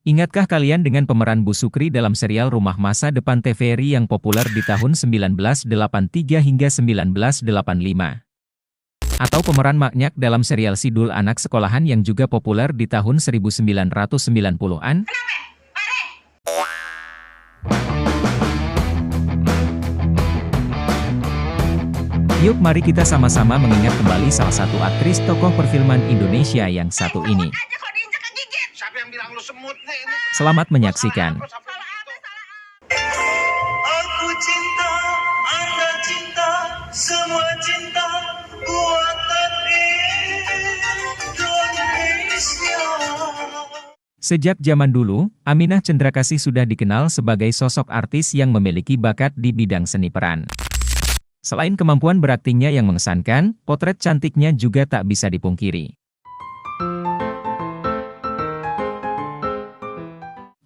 Ingatkah kalian dengan pemeran Bu Sukri dalam serial Rumah Masa Depan TVRI yang populer di tahun 1983 hingga 1985? Atau pemeran Maknyak dalam serial Sidul Anak Sekolahan yang juga populer di tahun 1990-an? Yuk mari kita sama-sama mengingat kembali salah satu aktris tokoh perfilman Indonesia yang satu ini. Selamat menyaksikan. Aku cinta, Anda cinta, semua cinta buatan Indonesia. Sejak zaman dulu, Aminah Cendrakasih sudah dikenal sebagai sosok artis yang memiliki bakat di bidang seni peran. Selain kemampuan beraktingnya yang mengesankan, potret cantiknya juga tak bisa dipungkiri.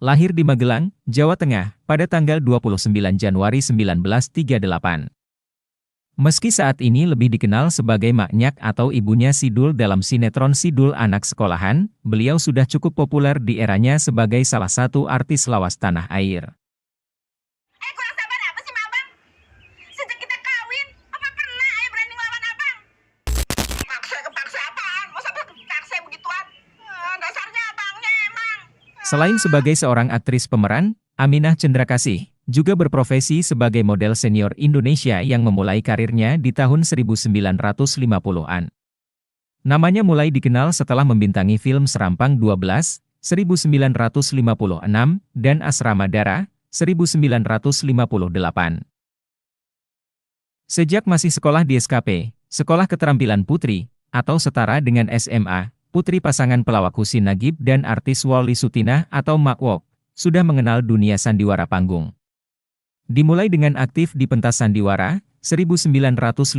Lahir di Magelang, Jawa Tengah, pada tanggal 29 Januari 1938. Meski saat ini lebih dikenal sebagai Maknyak atau ibunya Sidul dalam sinetron Sidul Anak Sekolahan, beliau sudah cukup populer di eranya sebagai salah satu artis lawas tanah air. Kurang sabar apa sih, Abang? Sejak kita kawin, apa pernah ayah berani ngelawan Abang? Kepaksa apaan? Masa kepaksa begituan? Dasarnya abangnya emang. Selain sebagai seorang aktris pemeran, Aminah Cendrakasih juga berprofesi sebagai model senior Indonesia yang memulai karirnya di tahun 1950-an. Namanya mulai dikenal setelah membintangi film Serampang 12, 1956, dan Asrama Dara, 1958. Sejak masih sekolah di SKP, Sekolah Keterampilan Putri, atau setara dengan SMA, putri pasangan pelawak Husin Nagib dan artis Wally Sutinah atau Mak Wok, sudah mengenal dunia sandiwara panggung. Dimulai dengan aktif di pentas sandiwara, 1955,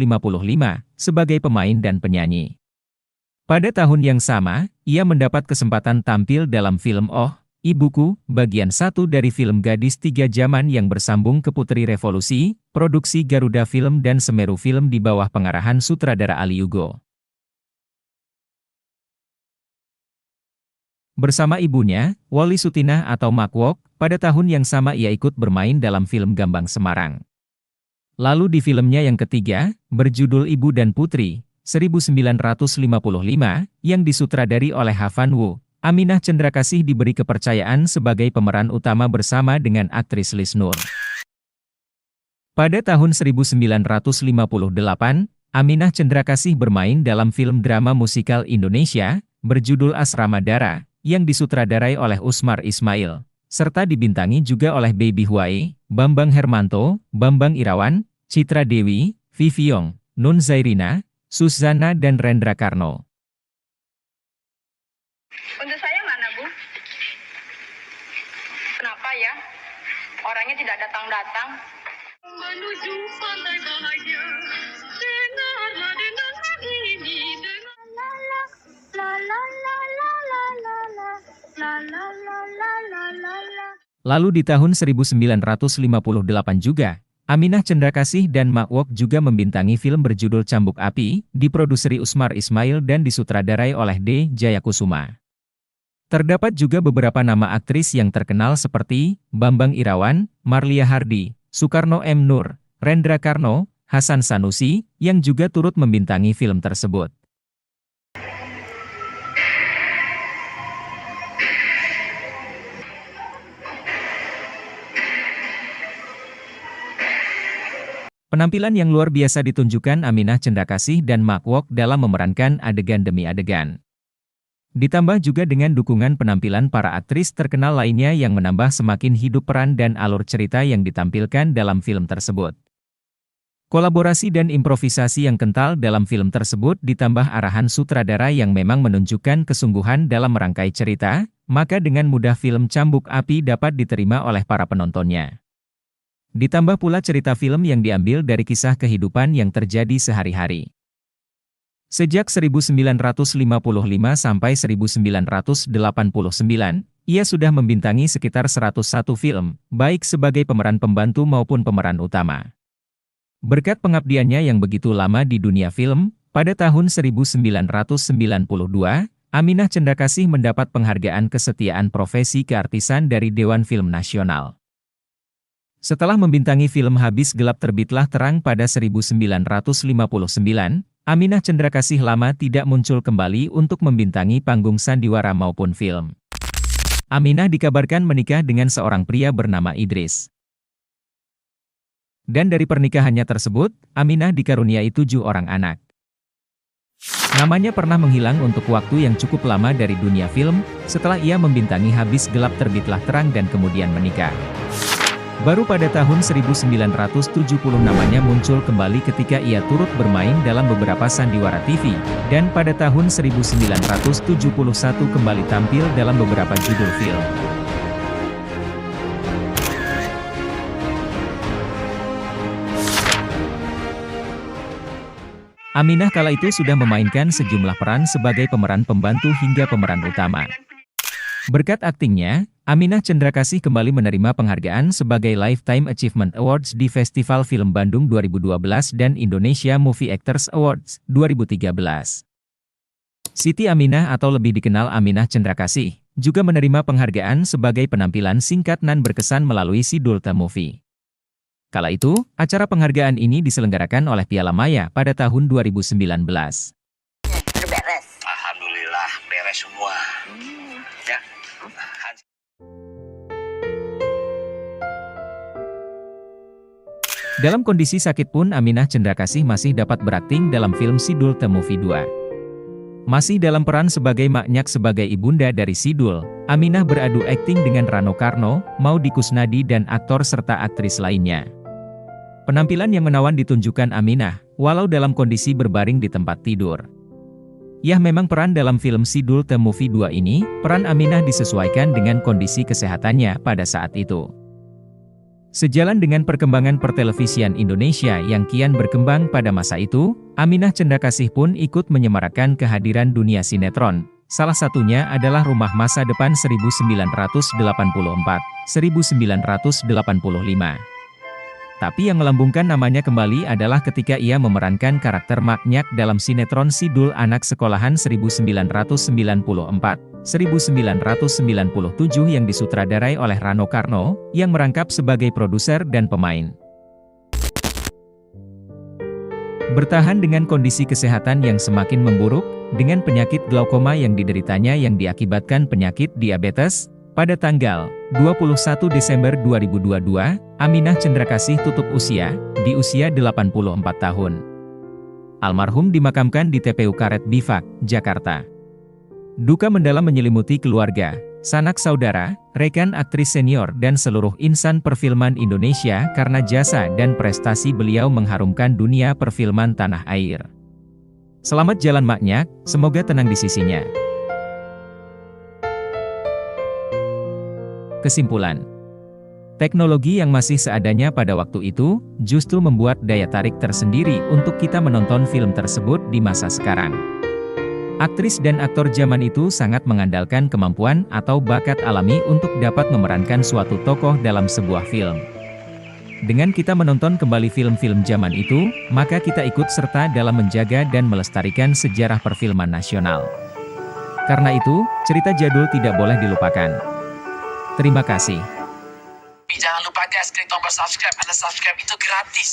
sebagai pemain dan penyanyi. Pada tahun yang sama, ia mendapat kesempatan tampil dalam film Oh, Ibuku, bagian 1 dari film Gadis 3 Zaman yang bersambung ke Putri Revolusi, produksi Garuda Film dan Semeru Film di bawah pengarahan sutradara Ali Yugo. Bersama ibunya, Wally Sutinah atau Mak Wok, pada tahun yang sama ia ikut bermain dalam film Gambang Semarang. Lalu di filmnya yang ketiga, berjudul Ibu dan Putri, 1955, yang disutradari oleh Havan Wu, Aminah Cendrakasih diberi kepercayaan sebagai pemeran utama bersama dengan aktris Lis Nur. Pada tahun 1958, Aminah Cendrakasih bermain dalam film drama musikal Indonesia, berjudul Asrama Dara, yang disutradarai oleh Usmar Ismail, serta dibintangi juga oleh Baby Huae, Bambang Hermanto, Bambang Irawan, Citra Dewi, Viviong, Nun Zairina, Suzana dan Rendra Karno. Untuk saya mana, Bu? Kenapa ya? Orangnya tidak datang-datang. Menuju pantai bahagia, dengarlah denangkan ini, Lalu di tahun 1958 juga, Aminah Cendrakasih dan Mak Wok juga membintangi film berjudul Cambuk Api, diproduseri Usmar Ismail dan disutradarai oleh D. Jayakusuma. Terdapat juga beberapa nama aktris yang terkenal seperti Bambang Irawan, Marlia Hardi, Soekarno M. Nur, Rendra Karno, Hasan Sanusi, yang juga turut membintangi film tersebut. Penampilan yang luar biasa ditunjukkan Aminah Cendrakasih dan Mak Wok dalam memerankan adegan demi adegan. Ditambah juga dengan dukungan penampilan para aktris terkenal lainnya yang menambah semakin hidup peran dan alur cerita yang ditampilkan dalam film tersebut. Kolaborasi dan improvisasi yang kental dalam film tersebut ditambah arahan sutradara yang memang menunjukkan kesungguhan dalam merangkai cerita, maka dengan mudah film Cambuk Api dapat diterima oleh para penontonnya. Ditambah pula cerita film yang diambil dari kisah kehidupan yang terjadi sehari-hari. Sejak 1955 sampai 1989, ia sudah membintangi sekitar 101 film, baik sebagai pemeran pembantu maupun pemeran utama. Berkat pengabdiannya yang begitu lama di dunia film, pada tahun 1992, Aminah Cendrakasih mendapat penghargaan kesetiaan profesi keartisan dari Dewan Film Nasional. Setelah membintangi film Habis Gelap Terbitlah Terang pada 1959, Aminah Cendrakasih lama tidak muncul kembali untuk membintangi panggung sandiwara maupun film. Aminah dikabarkan menikah dengan seorang pria bernama Idris. Dan dari pernikahannya tersebut, Aminah dikaruniai 7 orang anak. Namanya pernah menghilang untuk waktu yang cukup lama dari dunia film, setelah ia membintangi Habis Gelap Terbitlah Terang dan kemudian menikah. Baru pada tahun 1970 namanya muncul kembali ketika ia turut bermain dalam beberapa sandiwara TV, dan pada tahun 1971 kembali tampil dalam beberapa judul film. Aminah kala itu sudah memainkan sejumlah peran sebagai pemeran pembantu hingga pemeran utama. Berkat aktingnya, Aminah Cendrakasih kembali menerima penghargaan sebagai Lifetime Achievement Awards di Festival Film Bandung 2012 dan Indonesia Movie Actors Awards 2013. Siti Aminah atau lebih dikenal Aminah Cendrakasih, juga menerima penghargaan sebagai penampilan singkat nan berkesan melalui Sidul The Movie. Kala itu, acara penghargaan ini diselenggarakan oleh Piala Maya pada tahun 2019. Beres. Alhamdulillah beres semua. Ya. Dalam kondisi sakit pun Aminah Cendrakasih masih dapat berakting dalam film Sidul The Movie 2. Masih dalam peran sebagai Maknyak sebagai ibunda dari Sidul, Aminah beradu akting dengan Rano Karno, Maudy Kusnadi dan aktor serta aktris lainnya. Penampilan yang menawan ditunjukkan Aminah, walau dalam kondisi berbaring di tempat tidur. Ya memang peran dalam film Sidul The Movie 2 ini, peran Aminah disesuaikan dengan kondisi kesehatannya pada saat itu. Sejalan dengan perkembangan pertelevisian Indonesia yang kian berkembang pada masa itu, Aminah Cendrakasih pun ikut menyemarakkan kehadiran dunia sinetron. Salah satunya adalah Rumah Masa Depan 1984-1985. Tapi yang melambungkan namanya kembali adalah ketika ia memerankan karakter Maknyak dalam sinetron Sidul Anak Sekolahan 1994-1997 yang disutradarai oleh Rano Karno, yang merangkap sebagai produser dan pemain. Bertahan dengan kondisi kesehatan yang semakin memburuk, dengan penyakit glaukoma yang dideritanya yang diakibatkan penyakit diabetes, pada tanggal 21 Desember 2022, Aminah Cendrakasih tutup usia, di usia 84 tahun. Almarhum dimakamkan di TPU Karet Bifak, Jakarta. Duka mendalam menyelimuti keluarga, sanak saudara, rekan aktris senior dan seluruh insan perfilman Indonesia karena jasa dan prestasi beliau mengharumkan dunia perfilman tanah air. Selamat jalan Maknyak, semoga tenang di sisinya. Kesimpulan, teknologi yang masih seadanya pada waktu itu, justru membuat daya tarik tersendiri untuk kita menonton film tersebut di masa sekarang. Aktris dan aktor zaman itu sangat mengandalkan kemampuan atau bakat alami untuk dapat memerankan suatu tokoh dalam sebuah film. Dengan kita menonton kembali film-film zaman itu, maka kita ikut serta dalam menjaga dan melestarikan sejarah perfilman nasional. Karena itu, cerita jadul tidak boleh dilupakan. Terima kasih. Jangan lupa guys, klik tombol subscribe, karena subscribe itu gratis.